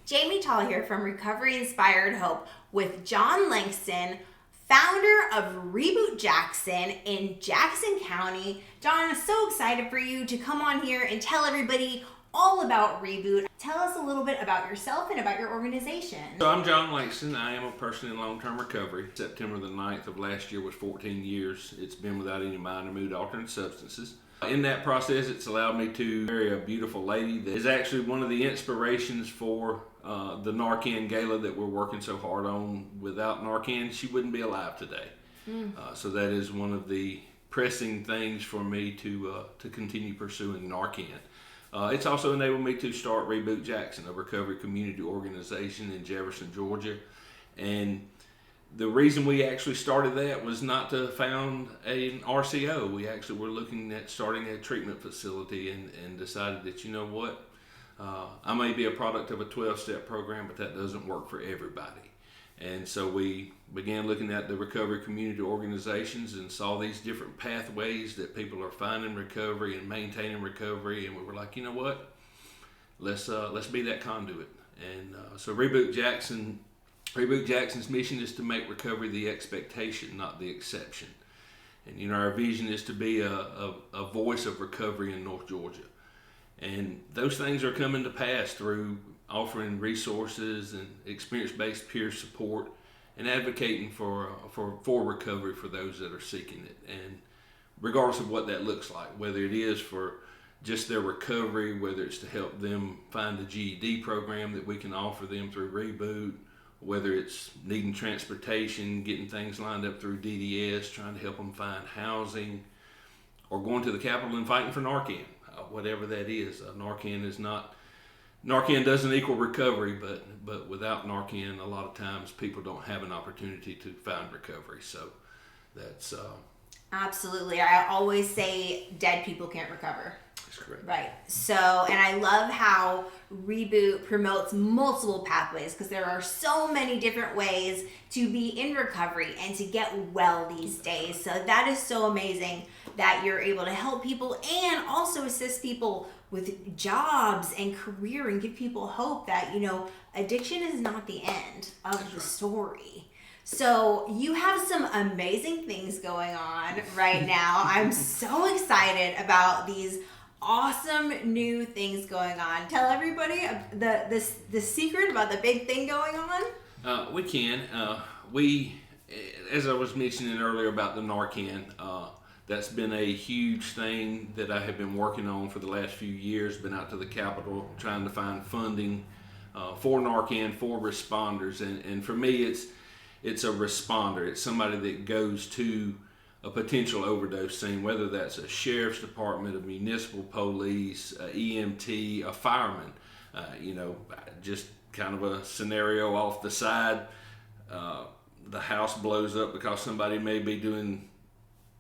Jamie Tall here from Recovery Inspired Hope with John Langston, founder of Reboot Jackson in Jackson County. John, I'm so excited for you to come on here and tell everybody all about Reboot. Tell us a little bit about yourself and about your organization. So I'm John Langston. I am a person in long-term recovery. September the 9th of last year was 14 years. It's been without any minor mood-altering substances. In that process, it's allowed me to marry a beautiful lady that is actually one of the inspirations for the NARCAN gala that we're working so hard on. Without NARCAN, she wouldn't be alive today. So that is one of the pressing things for me to continue pursuing NARCAN. It's also enabled me to start Reboot Jackson, a recovery community organization in Jefferson, Georgia. And the reason we actually started that was not to found an RCO. We actually were looking at starting a treatment facility and decided that, you know what, I may be a product of a 12-step program, but that doesn't work for everybody. And so we began looking at the recovery community organizations and saw these different pathways that people are finding recovery and maintaining recovery. And we were like, you know what, let's be that conduit. And so Reboot Jackson's mission is to make recovery the expectation, not the exception. And you know, our vision is to be a voice of recovery in North Georgia. And those things are coming to pass through offering resources and experience-based peer support and advocating for recovery for those that are seeking it. And regardless of what that looks like, whether it is for just their recovery, whether it's to help them find a GED program that we can offer them through Reboot, whether it's needing transportation, getting things lined up through DDS, trying to help them find housing, or going to the Capitol and fighting for NARCAN, whatever that is. NARCAN doesn't equal recovery, but without NARCAN, a lot of times people don't have an opportunity to find recovery. So that's Absolutely. I always say dead people can't recover. that's correct. Right. So, and I love how Reboot promotes multiple pathways because there are so many different ways to be in recovery and to get well these days. So that is so amazing that you're able to help people and also assist people with jobs and career and give people hope that, you know, addiction is not the end of the story. So you have some amazing things going on right now. I'm so excited about these awesome new things going on. Tell everybody the secret about the big thing going on. We can. We, as I was mentioning earlier about the NARCAN, that's been a huge thing that I have been working on for the last few years. Been out to the Capitol trying to find funding for NARCAN for responders, and for me, it's a responder. It's somebody that goes to a potential overdose scene, whether that's a sheriff's department, a municipal police, a EMT, a fireman. You know, just kind of a scenario off the side. The house blows up because somebody may be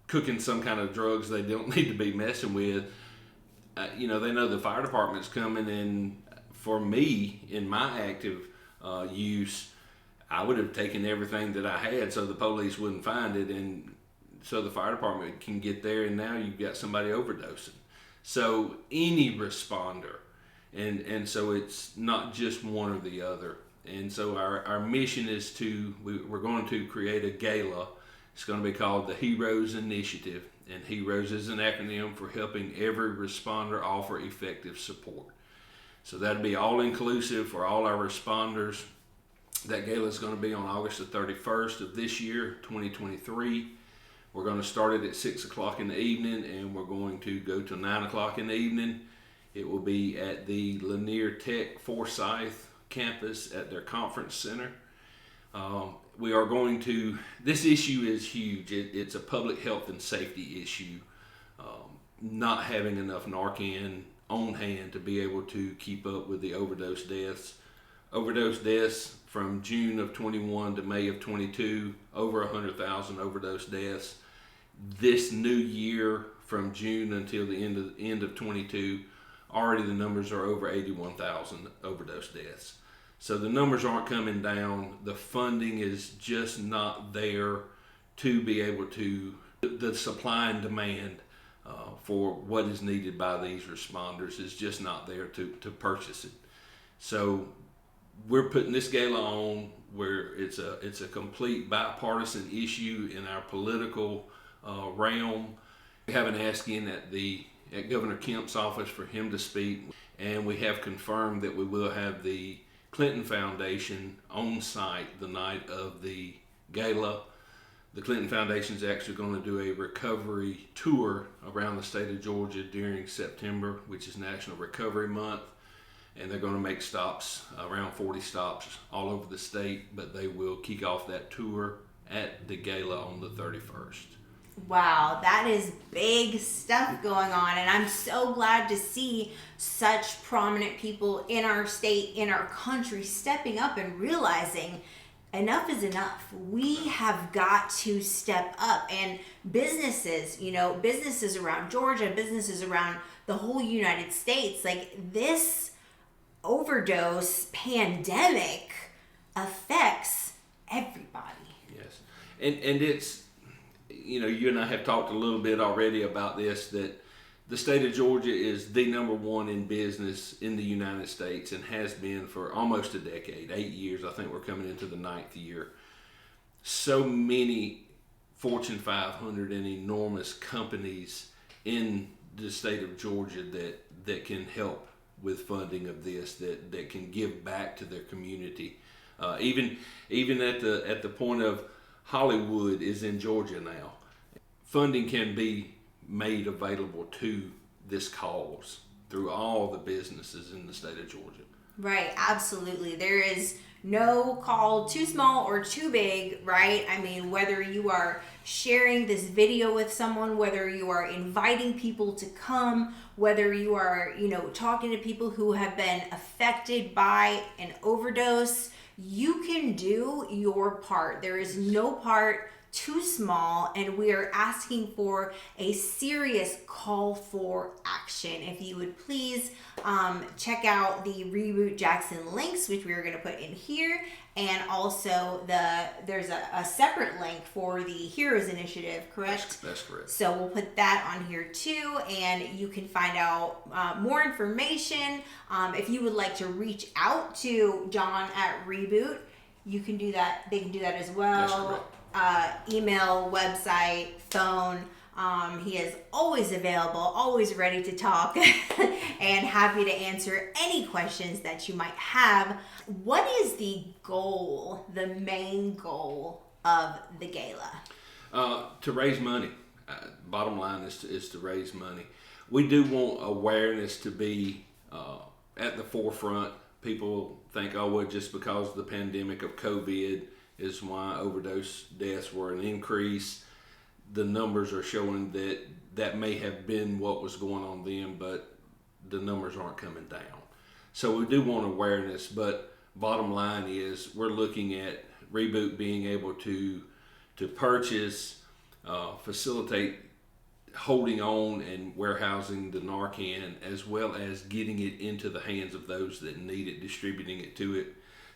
cooking some kind of drugs they don't need to be messing with. You know, they know the fire department's coming, and for me, in my active use, I would have taken everything that I had so the police wouldn't find it, and so the fire department can get there, and now you've got somebody overdosing. So any responder, and so it's not just one or the other. And so our mission is we're going to create a gala. It's going to be called the H.E.R.O.E.S Initiative, and H.E.R.O.E.S is an acronym for helping every responder offer effective support. So that'll be all inclusive for all our responders. That gala is going to be on August the 31st of this year, 2023. We're going to start it at 6 o'clock in the evening, and we're going to go to 9 o'clock in the evening. It will be at the Lanier Tech Forsyth campus at their conference center. We are going to, this issue is huge. It's a public health and safety issue. Not having enough NARCAN on hand to be able to keep up with the overdose deaths. Overdose deaths from June of 21 to May of 22, over 100,000 overdose deaths. This new year, from June until the end of 22, already the numbers are over 81,000 overdose deaths. So the numbers aren't coming down. The funding is just not there to be able to, the supply and demand for what is needed by these responders is just not there to purchase it. So we're putting this gala on where it's a complete bipartisan issue in our political realm. We have an ask-in at Governor Kemp's office for him to speak, and we have confirmed that we will have the Clinton Foundation on site the night of the gala. The Clinton Foundation is actually going to do a recovery tour around the state of Georgia during September, which is National Recovery Month. And they're going to make stops, around 40 stops all over the state, but they will kick off that tour at the gala on the 31st. Wow, that is big stuff going on, and I'm so glad to see such prominent people in our state, in our country, stepping up and realizing enough is enough. We have got to step up, and businesses, businesses around Georgia, businesses around the whole United States, like this overdose pandemic affects everybody. Yes, and it's, you and I have talked a little bit already about this, that the state of Georgia is the number one in business in the United States and has been for almost a decade, 8 years. I think we're coming into the 9th year. So many Fortune 500 and enormous companies in the state of Georgia that can help with funding of this, that can give back to their community. Even at the point of Hollywood is in Georgia now. Funding can be made available to this cause through all the businesses in the state of Georgia. Right, absolutely. There is no call too small or too big, right? I mean, whether you are sharing this video with someone, whether you are inviting people to come, whether you are, talking to people who have been affected by an overdose, you can do your part. There is no part too small, and we are asking for a serious call for action. If you would please check out the Reboot Jackson links, which we are going to put in here, and also there's a separate link for the Heroes Initiative, correct? That's correct. So we'll put that on here too, and you can find out more information. If you would like to reach out to John at Reboot, you can do that. They can do that as well. That's correct. Email, website, phone. He is always available, always ready to talk, and happy to answer any questions that you might have. What is the goal, the main goal of the gala? To raise money. Bottom line is to raise money. We do want awareness to be at the forefront. People think, just because of the pandemic of COVID is why overdose deaths were an increase. The numbers are showing that may have been what was going on then, but the numbers aren't coming down. So we do want awareness, but bottom line is we're looking at Reboot being able to purchase, facilitate holding on and warehousing the NARCAN, as well as getting it into the hands of those that need it, distributing it to it.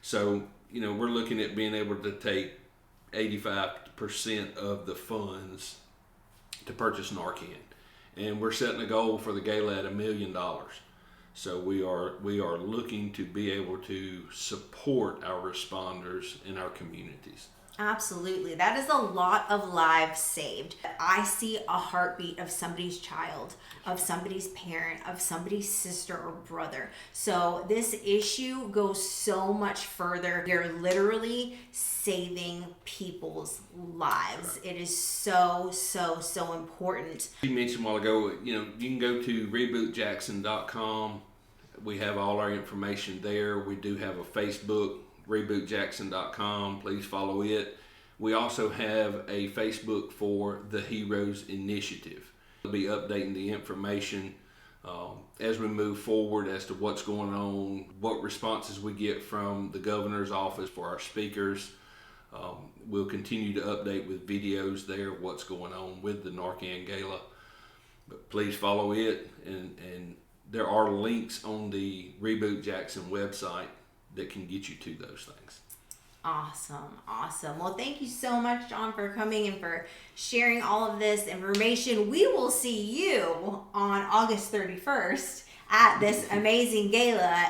So, we're looking at being able to take 85% of the funds to purchase NARCAN. And we're setting a goal for the gala at $1 million. So we are looking to be able to support our responders in our communities. Absolutely. That is a lot of lives saved. I see a heartbeat of somebody's child, of somebody's parent, of somebody's sister or brother. So this issue goes so much further. You're literally saving people's lives. It is so, so, so important. You mentioned a while ago, you can go to rebootjackson.com. We have all our information there. We do have a Facebook, rebootjackson.com. Please follow it. We also have a Facebook for the H.E.R.O.E.S initiative. We'll be updating the information as we move forward as to what's going on, what responses we get from the governor's office for our speakers. We'll continue to update with videos there, what's going on with the NARCAN Gala. But please follow it, and there are links on the Reboot Jackson website that can get you to those things. Awesome. Well, thank you so much, John, for coming and for sharing all of this information. We will see you on August 31st at this amazing gala.